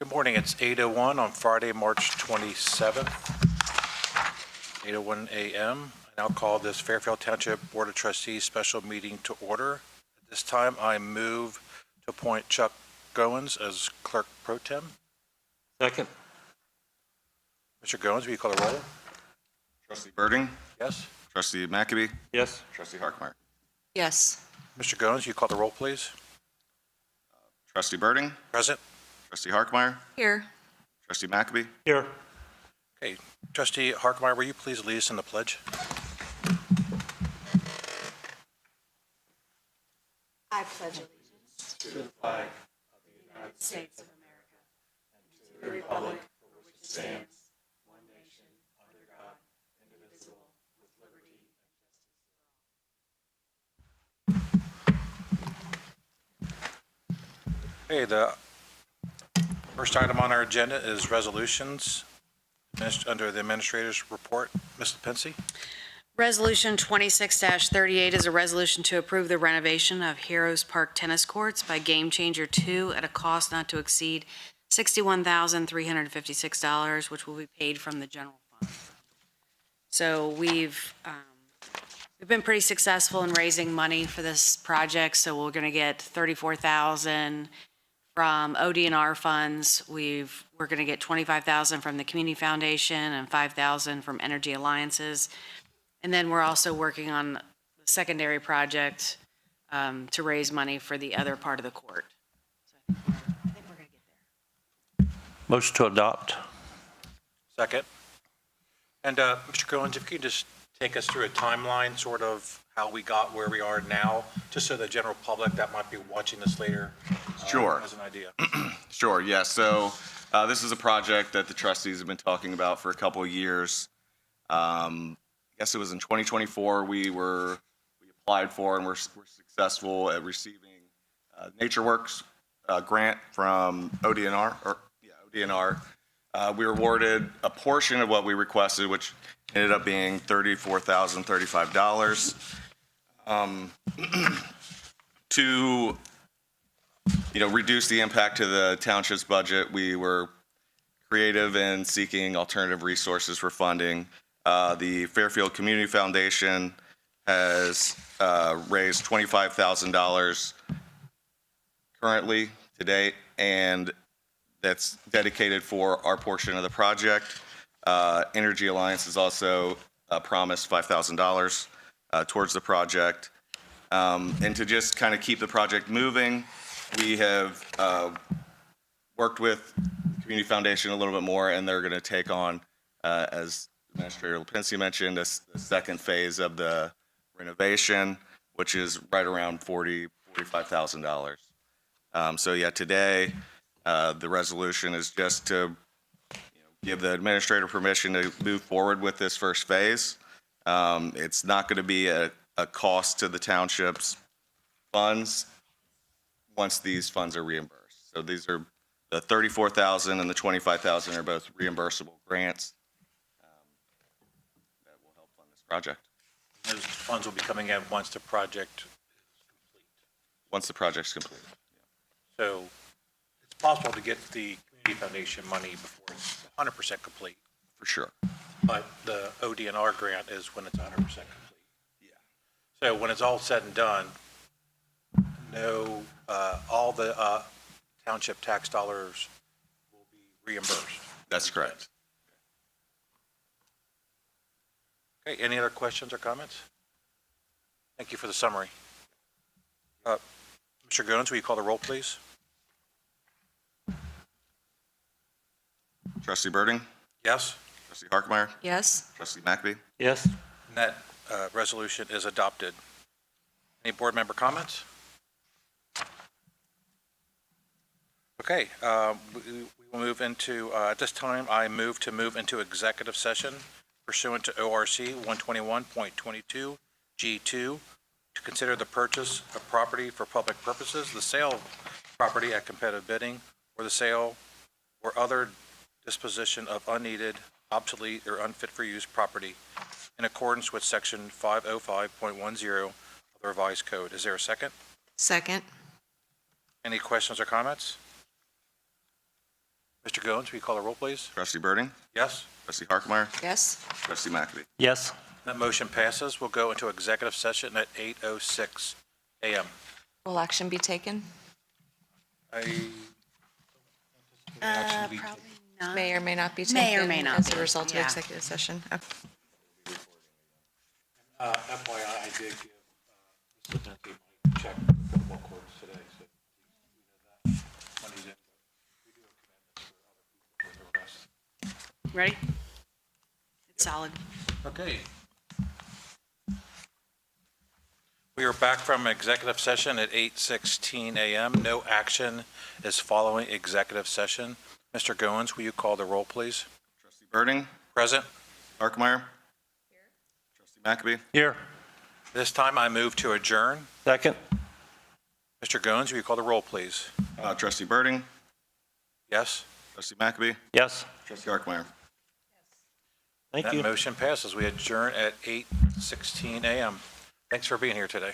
Good morning. It's 8:01 on Friday, March 27th, 8:01 a.m. I now call this Fairfield Township Board of Trustees special meeting to order. At this time, I move to appoint Chuck Goins as clerk pro tem. Second. Mr. Goins, will you call the roll? Trustee Birding? Yes. Trustee McAbey? Yes. Trustee Harkmeyer? Yes. Mr. Goins, you call the roll, please? Trustee Birding? Present. Trustee Harkmeyer? Here. Trustee McAbey? Here. Okay. Trustee Harkmeyer, will you please lead us in the pledge? I pledge allegiance To the flag of the United States of America and to the republic for which it stands, one nation, under God, indivisible, with liberty and justice for all. Okay, the first item on our agenda is resolutions under the administrator's report. Ms. Lipinski? Resolution 26-38 is a resolution to approve the renovation of Heroes Park Tennis Courts by Game Changer 2 at a cost not to exceed $61,356, which will be paid from the general fund. So we've been pretty successful in raising money for this project, so we're going to get $34,000 from ODNR funds. We're going to get $25,000 from the Community Foundation and $5,000 from Energy Alliances. And then we're also working on the secondary project to raise money for the other part of the court. So I think we're going to get there. Motion to adopt. Second. And Mr. Goins, if you could just take us through a timeline, sort of how we got where we are now, just so the general public that might be watching this later Sure. has an idea. Sure, yeah. So this is a project that the trustees have been talking about for a couple of years. I guess it was in 2024 we applied for and we're successful at receiving NatureWorks grant from ODNR. ODNR. We were awarded a portion of what we requested, which ended up being $34,035. To reduce the impact to the township's budget, we were creative in seeking alternative resources for funding. The Fairfield Community Foundation has raised $25,000 currently to date, and that's dedicated for our portion of the project. Energy Alliance has also promised $5,000 towards the project. And to just kind of keep the project moving, we have worked with the Community Foundation a little bit more, and they're going to take on, as Administrator Lipinski mentioned, the second phase of the renovation, which is right around $45,000. So yeah, today the resolution is just to give the administrator permission to move forward with this first phase. It's not going to be a cost to the township's funds once these funds are reimbursed. So these are the $34,000 and the $25,000 are both reimbursable grants that will help fund this project. Those funds will be coming in once the project is complete. Once the project's complete. So it's possible to get the Community Foundation money before it's 100% complete, For sure. but the ODNR grant is when it's 100% complete. Yeah. So when it's all said and done, all the township tax dollars will be reimbursed. That's correct. Okay, any other questions or comments? Thank you for the summary. Mr. Goins, will you call the roll, please? Trustee Birding? Yes? Trustee Harkmeyer? Yes. Trustee McAbey? Yes. And that resolution is adopted. Any board member comments? Okay, we will move into, at this time, I move into executive session pursuant to ORC 121.22 G2 to consider the purchase of property for public purposes, the sale of property at competitive bidding, or the sale or other disposition of unneeded, obsolete, or unfit for use property in accordance with section 505.10 of the revised code. Is there a second? Second. Any questions or comments? Mr. Goins, will you call the roll, please? Trustee Burden? Yes? Trustee Harkemaier? Yes. Trustee McAbey? Yes. That motion passes. We'll go into executive session at 8:06 a.m. Will action be taken? Probably not. May or may not be taken? May or may not As a be, result of yeah. executive session? Okay. FYI, I did give Mr. Dempsey my check football courts today, so you know that money's in, but we do have commitments for other people for the rest. Ready? It's solid. Okay. We are back from executive session at 8:16 a.m. No action is following executive session. Mr. Goins, will you call the roll, please? Trustee Burden? Present. Harkemaier? Here. Trustee McAbey? Here. This time I move to adjourn. Second. Mr. Goins, will you call the roll, please? Trustee Burden? Yes? Trustee McAbey? Yes. Trustee Harkemaier? Thank That you. motion passes. We adjourn at 8:16 a.m. Thanks for being here today.